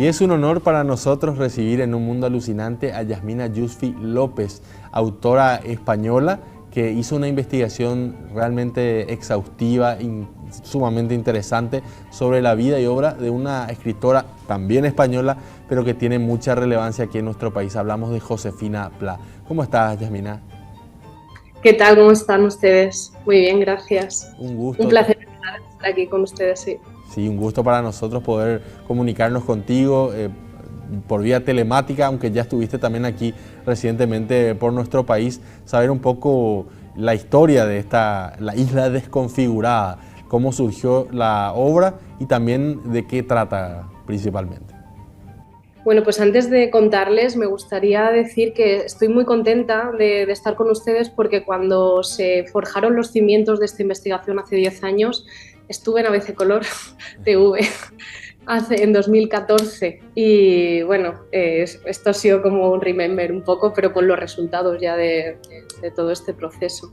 Y es un honor para nosotros recibir en Un Mundo Alucinante a Yasmina Yusfi López, autora española que hizo una investigación realmente exhaustiva y sumamente interesante sobre la vida y obra de una escritora también española, pero que tiene mucha relevancia aquí en nuestro país. Hablamos de Josefina Pla. ¿Cómo estás, Yasmina? ¿Qué tal? ¿Cómo están ustedes? Muy bien, gracias. Un gusto. Un placer estar aquí con ustedes, sí. Sí, un gusto para nosotros poder comunicarnos contigo por vía telemática, aunque ya estuviste también aquí recientemente por nuestro país, saber un poco la historia de La Isla Desconfigurada, cómo surgió la obra y también de qué trata principalmente. Bueno, pues antes de contarles, me gustaría decir que estoy muy contenta de estar con ustedes porque cuando se forjaron los cimientos de esta investigación hace 10 años, estuve en ABC Color TV en 2014 y bueno, esto ha sido como un remember un poco, pero con los resultados ya de todo este proceso.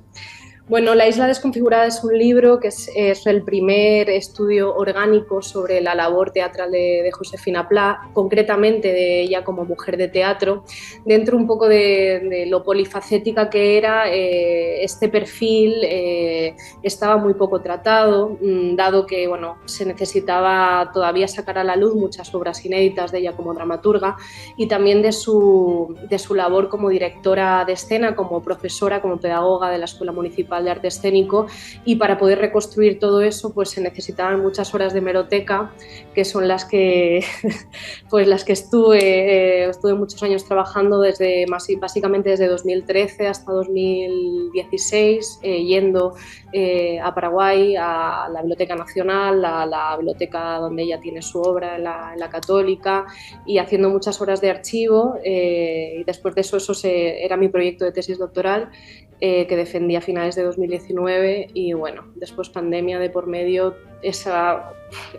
Bueno, La Isla Desconfigurada es un libro que es el primer estudio orgánico sobre la labor teatral de Josefina Pla, concretamente de ella como mujer de teatro, dentro un poco de lo polifacética que era. Este perfil estaba muy poco tratado, dado que bueno, se necesitaba todavía sacar a la luz muchas obras inéditas de ella como dramaturga y también de su labor como directora de escena, como profesora, como pedagoga de la Escuela Municipal de Arte Escénico, y para poder reconstruir todo eso pues se necesitaban muchas horas de hemeroteca, que son las que pues las que estuve muchos años trabajando básicamente desde 2013 hasta 2016, yendo a Paraguay, a la Biblioteca Nacional, a la biblioteca donde ella tiene su obra, en la Católica, y haciendo muchas horas de archivo, y después de eso era mi proyecto de tesis doctoral, que defendí a finales de 2019 y bueno, después pandemia de por medio, ese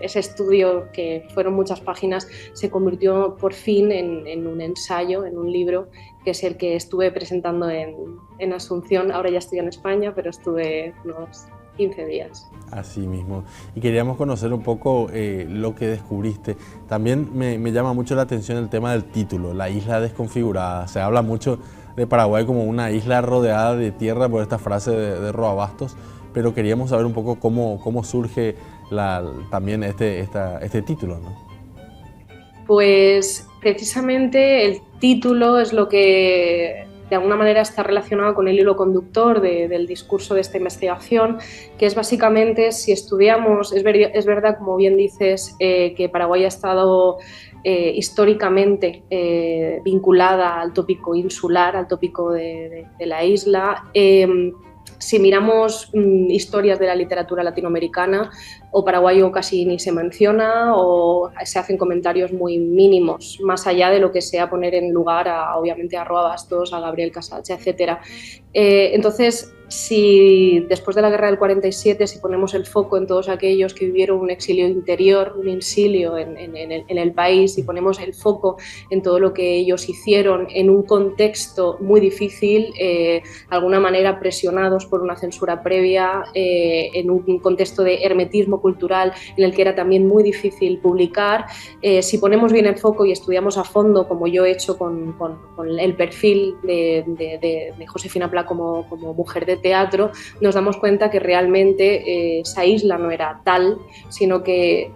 estudio que fueron muchas páginas se convirtió por fin en un ensayo, en un libro, que es el que estuve presentando en Asunción. Ahora ya estoy en España, pero estuve unos 15 días. Así mismo. Y queríamos conocer un poco lo que descubriste. También me llama mucho la atención el tema del título, La Isla Desconfigurada. Se habla mucho de Paraguay como una isla rodeada de tierra por esta frase de Roa Bastos, pero queríamos saber un poco cómo surge también este título, ¿no? Pues precisamente el título es lo que de alguna manera está relacionado con el hilo conductor del discurso de esta investigación, que es básicamente, si estudiamos, es verdad, como bien dices, que Paraguay ha estado históricamente vinculada al tópico insular, al tópico de la isla. Si miramos historias de la literatura latinoamericana, o paraguayo casi ni se menciona o se hacen comentarios muy mínimos, más allá de lo que sea poner en lugar obviamente a Roa Bastos, a Gabriel Casals, etc. Entonces, si después de la guerra del 47, si ponemos el foco en todos aquellos que vivieron un exilio interior, un insilio en el país, y ponemos el foco en todo lo que ellos hicieron en un contexto muy difícil, de alguna manera presionados por una censura previa, en un contexto de hermetismo cultural en el que era también muy difícil publicar, si ponemos bien el foco y estudiamos a fondo, como yo he hecho con el perfil de Josefina Pla como mujer de teatro, nos damos cuenta que realmente esa isla no era tal, sino que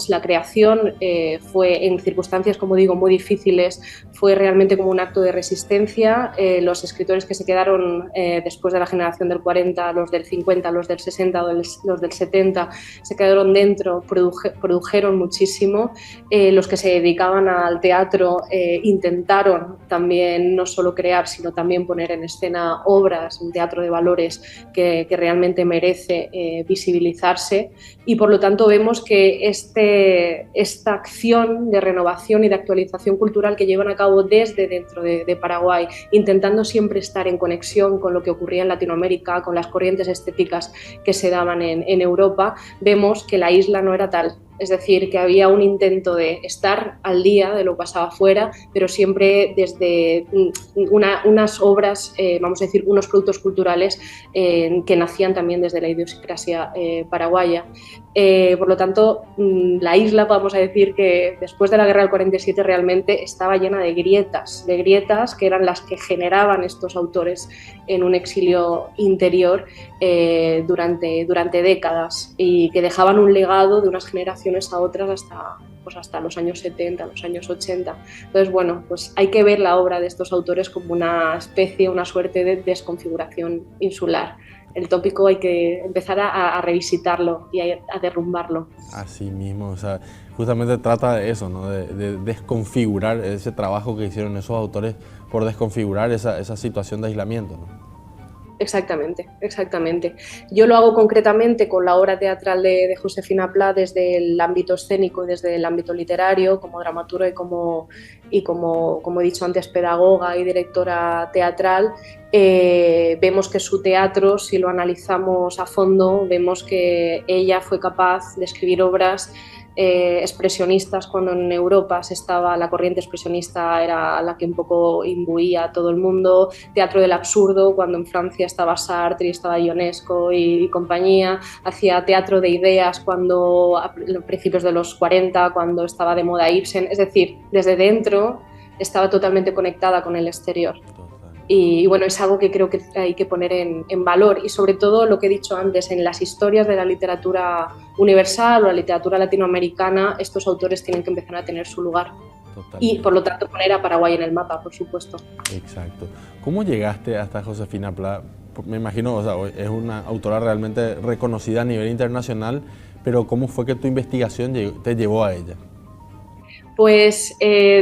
la creación fue en circunstancias, como digo, muy difíciles, fue realmente como un acto de resistencia. Los escritores que se quedaron después de la generación del 40, los del 50, los del 60, los del 70, se quedaron dentro, produjeron muchísimo. Los que se dedicaban al teatro intentaron también no solo crear, sino también poner en escena obras, un teatro de valores que realmente merece visibilizarse, y por lo tanto vemos que esta acción de renovación y de actualización cultural que llevan a cabo desde dentro de Paraguay, intentando siempre estar en conexión con lo que ocurría en Latinoamérica, con las corrientes estéticas que se daban en Europa, vemos que la isla no era tal. Es decir, que había un intento de estar al día de lo que pasaba afuera, pero siempre desde unas obras, vamos a decir, unos productos culturales que nacían también desde la idiosincrasia paraguaya. Por lo tanto, la isla, vamos a decir que después de la guerra del 47 realmente estaba llena de grietas que eran las que generaban estos autores en un exilio interior durante décadas y que dejaban un legado de unas generaciones a otras hasta los años 70, los años 80. Entonces, bueno, pues hay que ver la obra de estos autores como una suerte de desconfiguración insular. El tópico hay que empezar a revisitarlo y a derrumbarlo. Así mismo, o sea, justamente trata de eso, ¿no? De desconfigurar ese trabajo que hicieron esos autores por desconfigurar esa situación de aislamiento, ¿no? Exactamente, exactamente. Yo lo hago concretamente con la obra teatral de Josefina Pla desde el ámbito escénico y desde el ámbito literario, como dramaturga y como he dicho antes, pedagoga y directora teatral. Vemos que su teatro, si lo analizamos a fondo, vemos que ella fue capaz de escribir obras expresionistas cuando en Europa la corriente expresionista era la que un poco imbuía a todo el mundo, teatro del absurdo cuando en Francia estaba Sartre y estaba Ionesco y compañía, hacía teatro de ideas cuando a principios de los 40, cuando estaba de moda Ibsen, es decir, desde dentro estaba totalmente conectada con el exterior. Y bueno, es algo que creo que hay que poner en valor y sobre todo lo que he dicho antes, en las historias de la literatura universal o la literatura latinoamericana, estos autores tienen que empezar a tener su lugar. Totalmente. Y por lo tanto poner a Paraguay en el mapa, por supuesto. Exacto. ¿Cómo llegaste hasta Josefina Pla? Me imagino, o sea, es una autora realmente reconocida a nivel internacional, pero ¿cómo fue que tu investigación te llevó a ella? Pues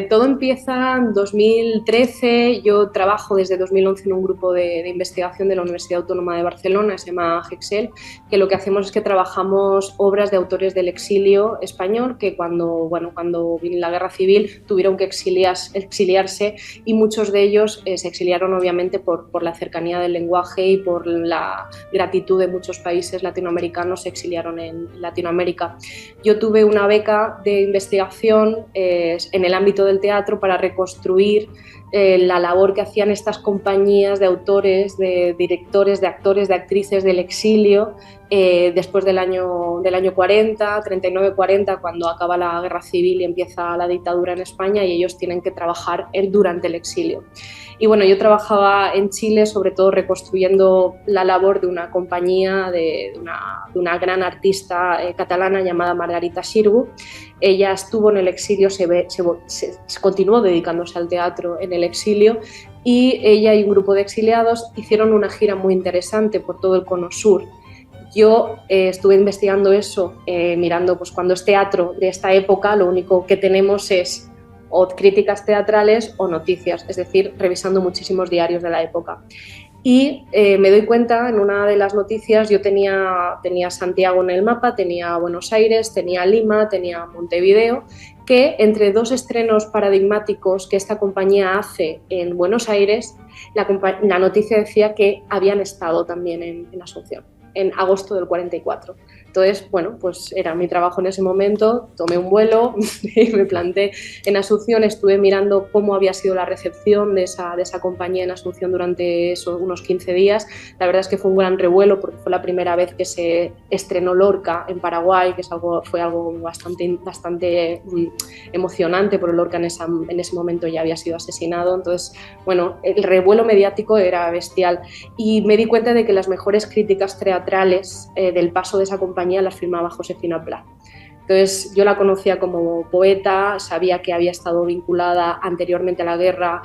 todo empieza en 2013, yo trabajo desde 2011 en un grupo de investigación de la Universidad Autónoma de Barcelona, se llama GEXEL, que lo que hacemos es que trabajamos obras de autores del exilio español que cuando vino la guerra civil tuvieron que exiliarse y muchos de ellos se exiliaron obviamente por la cercanía del lenguaje y por la gratitud de muchos países latinoamericanos, se exiliaron en Latinoamérica. Yo tuve una beca de investigación en el ámbito del teatro para reconstruir la labor que hacían estas compañías de autores, de directores, de actores, de actrices del exilio después del año 40, 39-40, cuando acaba la guerra civil y empieza la dictadura en España y ellos tienen que trabajar durante el exilio. Y bueno, yo trabajaba en Chile sobre todo reconstruyendo la labor de una compañía, de una gran artista catalana llamada Margarita Xirgu. Ella estuvo en el exilio, se continuó dedicándose al teatro en el exilio y ella y un grupo de exiliados hicieron una gira muy interesante por todo el Cono Sur. Yo estuve investigando eso, mirando pues cuando es teatro de esta época, lo único que tenemos es o críticas teatrales o noticias, es decir, revisando muchísimos diarios de la época. Y me doy cuenta, en una de las noticias, yo tenía Santiago en el mapa, tenía Buenos Aires, tenía Lima, tenía Montevideo, que entre dos estrenos paradigmáticos que esta compañía hace en Buenos Aires, la noticia decía que habían estado también en Asunción, en agosto del 44. Entonces, bueno, pues era mi trabajo en ese momento, tomé un vuelo y me planté en Asunción, estuve mirando cómo había sido la recepción de esa compañía en Asunción durante unos 15 días. La verdad es que fue un gran revuelo porque fue la primera vez que se estrenó Lorca en Paraguay, que fue algo bastante emocionante, porque Lorca en ese momento ya había sido asesinado. Entonces, bueno, el revuelo mediático era bestial y me di cuenta de que las mejores críticas teatrales del paso de esa compañía las firmaba Josefina Pla. Entonces yo la conocía como poeta, sabía que había estado vinculada anteriormente a la guerra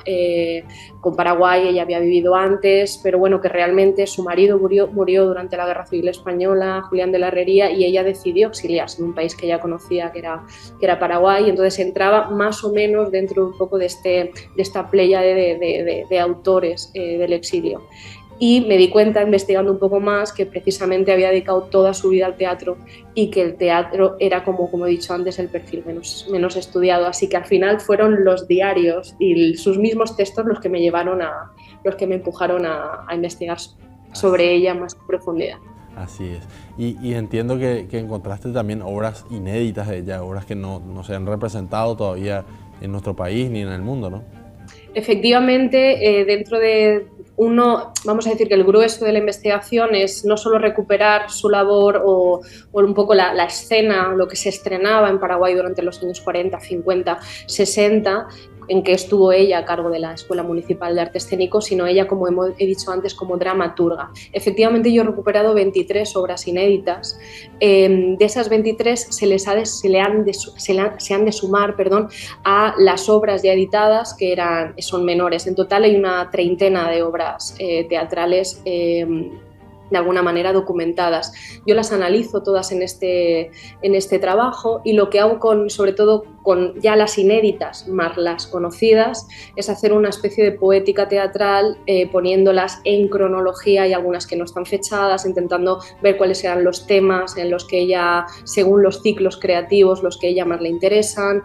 con Paraguay, ella había vivido antes, pero bueno, que realmente su marido murió durante la Guerra Civil Española, Julián de la Herrería, y ella decidió exiliarse en un país que ella conocía, que era Paraguay, y entonces entraba más o menos dentro un poco de esta playa de autores del exilio. Y me di cuenta, investigando un poco más, que precisamente había dedicado toda su vida al teatro y que el teatro era, como he dicho antes, el perfil menos estudiado. Así que al final fueron los diarios y sus mismos textos los que me empujaron a investigar sobre ella más en profundidad. Así es. Y entiendo que encontraste también obras inéditas de ella, obras que no se han representado todavía en nuestro país ni en el mundo, ¿no? Efectivamente, dentro de uno, vamos a decir que el grueso de la investigación es no solo recuperar su labor o un poco la escena, lo que se estrenaba en Paraguay durante los años 40, 50, 60, en que estuvo ella a cargo de la Escuela Municipal de Arte Escénico, sino ella, como he dicho antes, como dramaturga. Efectivamente, yo he recuperado 23 obras inéditas. De esas 23 se han de sumar, a las obras ya editadas, que son menores. En total hay una treintena de obras teatrales de alguna manera documentadas. Yo las analizo todas en este trabajo, y lo que hago sobre todo con ya las inéditas más las conocidas, es hacer una especie de poética teatral, poniéndolas en cronología. Hay algunas que no están fechadas, intentando ver cuáles serán los temas en los que ella, según los ciclos creativos, los que ella más le interesan,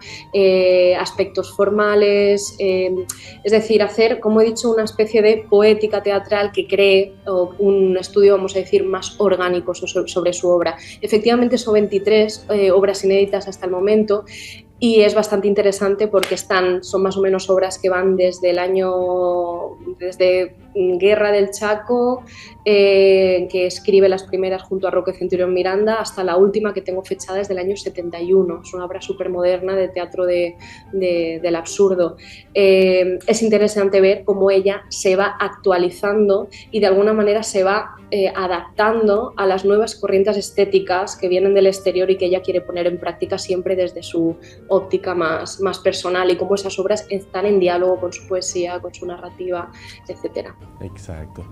aspectos formales, es decir, hacer, como he dicho, una especie de poética teatral que cree un estudio, vamos a decir, más orgánico sobre su obra. Efectivamente son 23 obras inéditas hasta el momento, y es bastante interesante porque son más o menos obras que van desde Guerra del Chaco, que escribe las primeras junto a Roque Centurión Miranda, hasta la última que tengo fechada desde el año 71. Es una obra súper moderna de teatro del absurdo. Es interesante ver cómo ella se va actualizando y de alguna manera se va adaptando a las nuevas corrientes estéticas que vienen del exterior y que ella quiere poner en práctica siempre desde su óptica más personal, y cómo esas obras están en diálogo con su poesía, con su narrativa, etcétera. Exacto.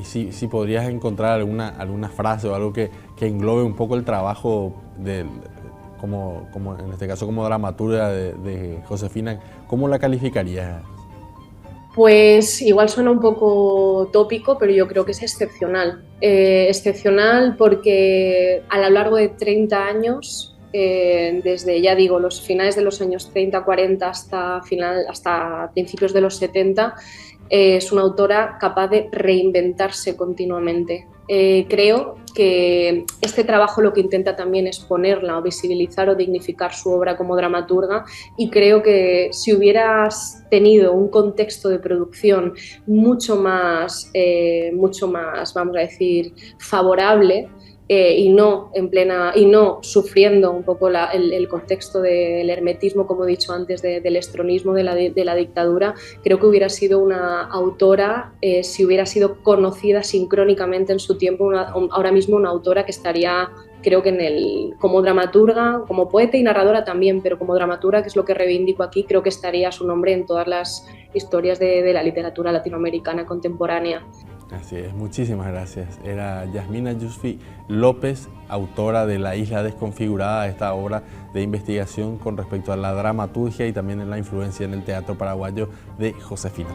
Si podrías encontrar alguna frase o algo que englobe un poco el trabajo como en este caso como dramaturga de Josefina, ¿cómo la calificarías? Pues igual suena un poco tópico, pero yo creo que es excepcional. Excepcional porque a lo largo de 30 años, desde, ya digo, los finales de los años 30, 40 hasta principios de los 70, es una autora capaz de reinventarse continuamente. Creo que este trabajo lo que intenta también es ponerla o visibilizar o dignificar su obra como dramaturga, y creo que si hubieras tenido un contexto de producción mucho más, vamos a decir, favorable, y no sufriendo un poco el contexto del hermetismo, como he dicho antes, del estronismo de la dictadura, creo que hubiera sido una autora, si hubiera sido conocida sincrónicamente en su tiempo, ahora mismo una autora que estaría, creo que como dramaturga, como poeta y narradora también, pero como dramaturga, que es lo que reivindico aquí, creo que estaría su nombre en todas las historias de la literatura latinoamericana contemporánea. Así es, muchísimas gracias. Era Yasmina Yusfi López, autora de La Isla Desconfigurada, esta obra de investigación con respecto a la dramaturgia y también en la influencia en el teatro paraguayo de Josefina.